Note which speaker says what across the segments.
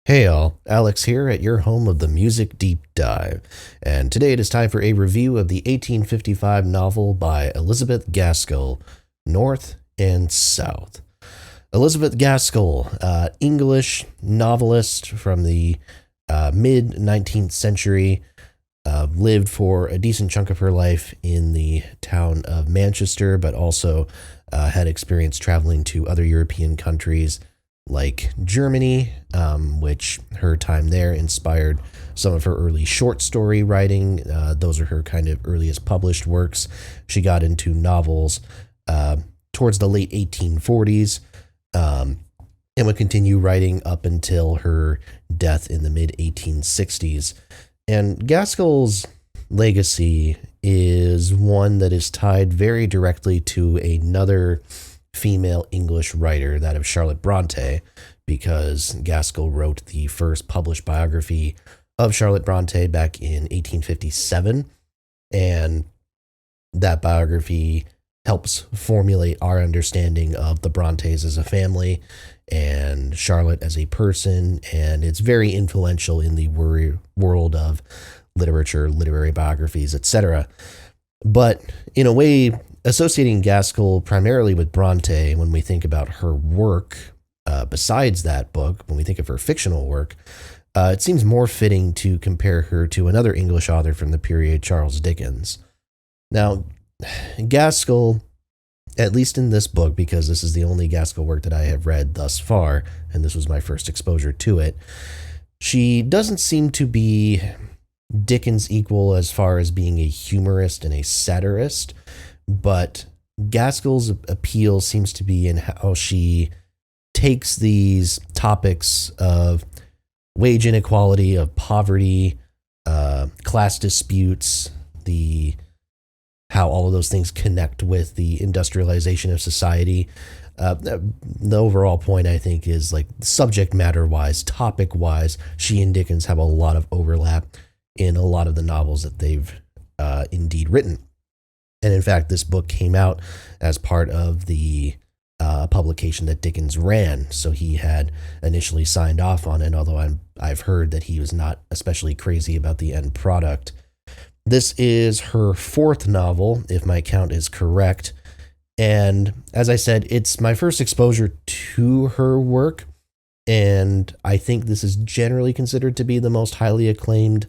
Speaker 1: Hey all, Alex here at your home of the Music Deep Dive, and today it is time for a review of the 1855 novel by Elizabeth Gaskell, North and South. Elizabeth Gaskell, English novelist from the mid 19th century, lived for a decent chunk of her life in the town of Manchester, but also had experience traveling to other European countries like Germany, which her time there inspired some of her early short story writing. Those are her kind of earliest published works. She got into novels towards the late 1840s and would continue writing up until her death in the mid 1860s. And Gaskell's legacy is one that is tied very directly to another female English writer, that of Charlotte Bronte, because Gaskell wrote the first published biography of Charlotte Bronte back in 1857. And that biography helps formulate our understanding of the Brontes as a family and Charlotte as a person. And it's very influential in the world of literature, literary biographies, etc. But in a way, associating Gaskell primarily with Bronte, when we think about her work, besides that book, when we think of her fictional work, it seems more fitting to compare her to another English author from the period, Charles Dickens. Now, Gaskell, at least in this book, because this is the only Gaskell work that I have read thus far, and this was my first exposure to it, she doesn't seem to be Dickens' equal as far as being a humorist and a satirist, but Gaskell's appeal seems to be in how she takes these topics of wage inequality, of poverty, class disputes, the how all of those things connect with the industrialization of society. The overall point, I think, is like subject matter wise, topic wise, she and Dickens have a lot of overlap in a lot of the novels that they've indeed written. And in fact, this book came out as part of the publication that Dickens ran. So he had initially signed off on it, although I've heard that he was not especially crazy about the end product. This is her fourth novel, if my count is correct. And as I said, it's my first exposure to her work. And I think this is generally considered to be the most highly acclaimed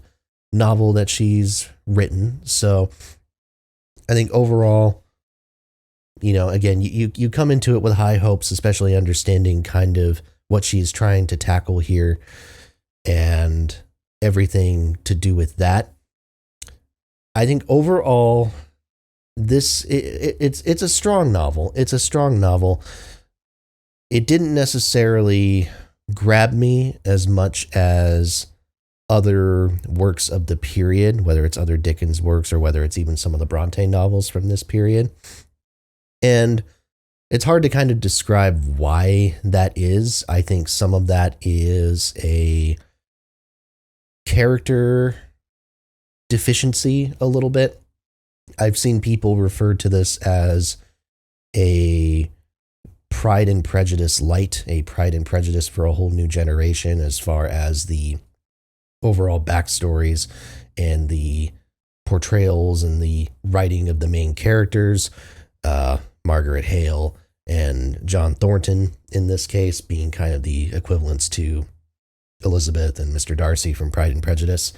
Speaker 1: novel that she's written. So I think overall, again, you come into it with high hopes, especially understanding kind of what she's trying to tackle here and everything to do with that. I think overall, it's a strong novel. It's a strong novel. It didn't necessarily grab me as much as other works of the period, whether it's other Dickens works or whether it's even some of the Bronte novels from this period. And it's hard to kind of describe why that is. I think some of that is a character deficiency a little bit. I've seen people refer to this as a Pride and Prejudice light, a Pride and Prejudice for a whole new generation, as far as the overall backstories and the portrayals and the writing of the main characters, Margaret Hale and John Thornton in this case being kind of the equivalents to Elizabeth and Mr. Darcy from Pride and Prejudice.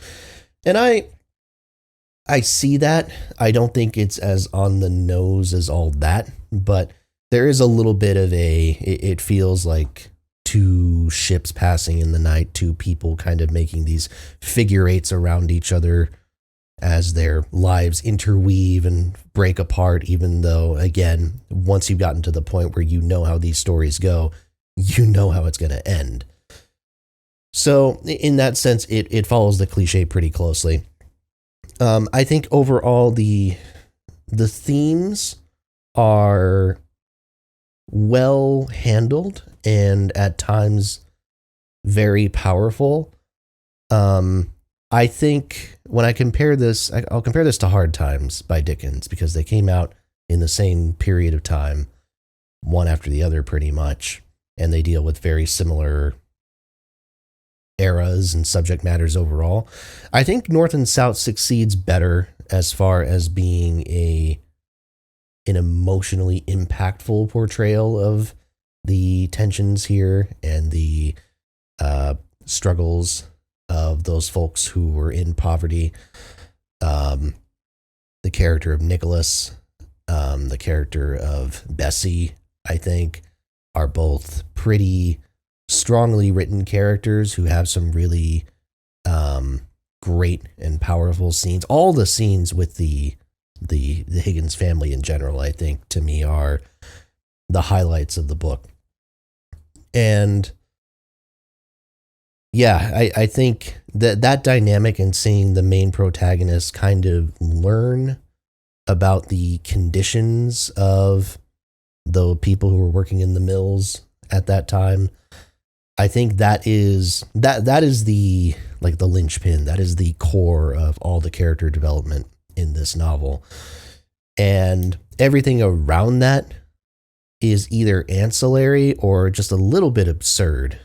Speaker 1: And I see that. I don't think it's as on the nose as all that, but there is a little bit of it feels like two ships passing in the night, two people kind of making these figure eights around each other as their lives interweave and break apart, even though, again, once you've gotten to the point where you know how these stories go, you know how it's going to end. So in that sense, it follows the cliche pretty closely. I think overall the themes are well handled and at times very powerful. I think when I compare this, I'll compare this to Hard Times by Dickens because they came out in the same period of time, one after the other pretty much, and they deal with very similar eras and subject matters overall. I think North and South succeeds better as far as being an emotionally impactful portrayal of the tensions here and the struggles of those folks who were in poverty. The character of Nicholas, the character of Bessie, I think, are both pretty strongly written characters who have some really great and powerful scenes. All the scenes with the Higgins family in general, I think, to me, are the highlights of the book. And yeah, I think that dynamic and seeing the main protagonist kind of learn about the conditions of the people who were working in the mills at that time, I think that is the the linchpin. That is the core of all the character development in this novel. And everything around that is either ancillary or just a little bit absurd.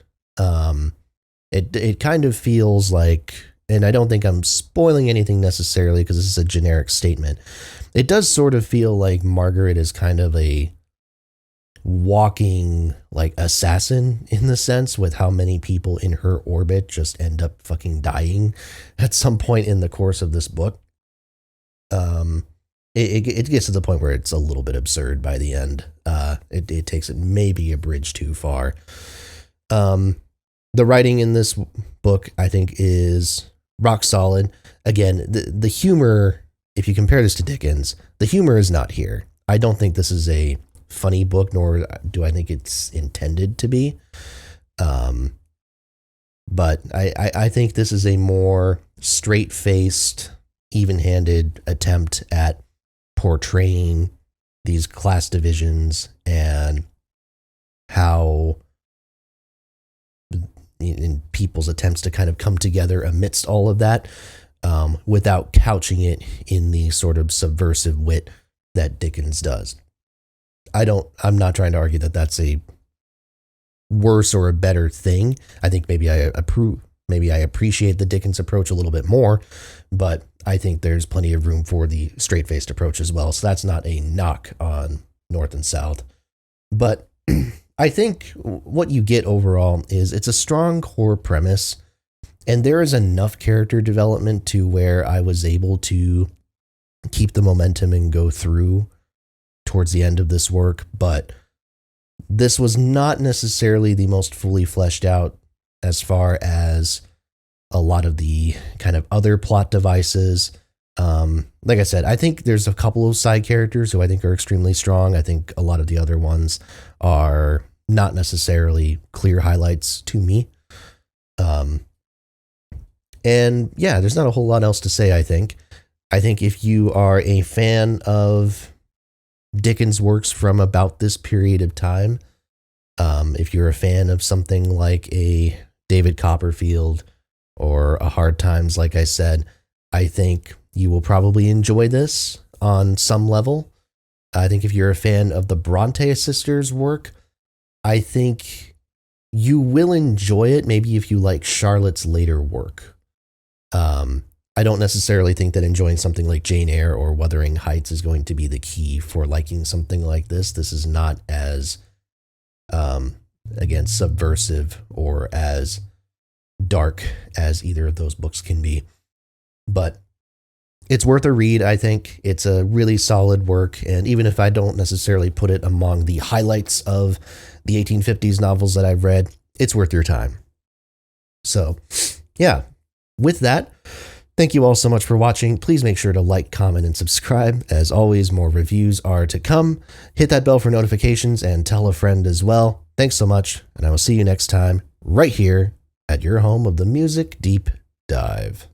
Speaker 1: It kind of feels like, and I don't think I'm spoiling anything necessarily because this is a generic statement, it does sort of feel like Margaret is kind of a walking assassin in the sense with how many people in her orbit just end up fucking dying at some point in the course of this book. It gets to the point where it's a little bit absurd by the end. It takes it maybe a bridge too far. The writing in this book, I think, is rock solid. Again, the humor, if you compare this to Dickens, the humor is not here. I don't think this is a funny book, nor do I think it's intended to be. But I think this is a more straight-faced, even-handed attempt at portraying these class divisions and how in people's attempts to kind of come together amidst all of that, without couching it in the sort of subversive wit that Dickens does. I'm not trying to argue that that's a worse or a better thing. I think maybe I appreciate the Dickens approach a little bit more, but I think there's plenty of room for the straight-faced approach as well. So that's not a knock on North and South. But I think what you get overall is it's a strong core premise, and there is enough character development to where I was able to keep the momentum and go through towards the end of this work. But this was not necessarily the most fully fleshed out as far as a lot of the kind of other plot devices. Like I said, I think there's a couple of side characters who I think are extremely strong. I think a lot of the other ones are not necessarily clear highlights to me. And yeah, there's not a whole lot else to say, I think. I think if you are a fan of Dickens' works from about this period of time, if you're a fan of something like a David Copperfield or a Hard Times, like I said, I think you will probably enjoy this on some level. I think if you're a fan of the Bronte sisters' work, I think you will enjoy it, maybe if you like Charlotte's later work. I don't necessarily think that enjoying something like Jane Eyre or Wuthering Heights is going to be the key for liking something like this. This is not as, again, subversive or as dark as either of those books can be. But it's worth a read, I think. It's a really solid work, and even if I don't necessarily put it among the highlights of the 1850s novels that I've read, it's worth your time. So, yeah, with that, thank you all so much for watching. Please make sure to like, comment, and subscribe. As always, more reviews are to come. Hit that bell for notifications and tell a friend as well. Thanks so much, and I will see you next time right here at your home of the Music Deep Dive.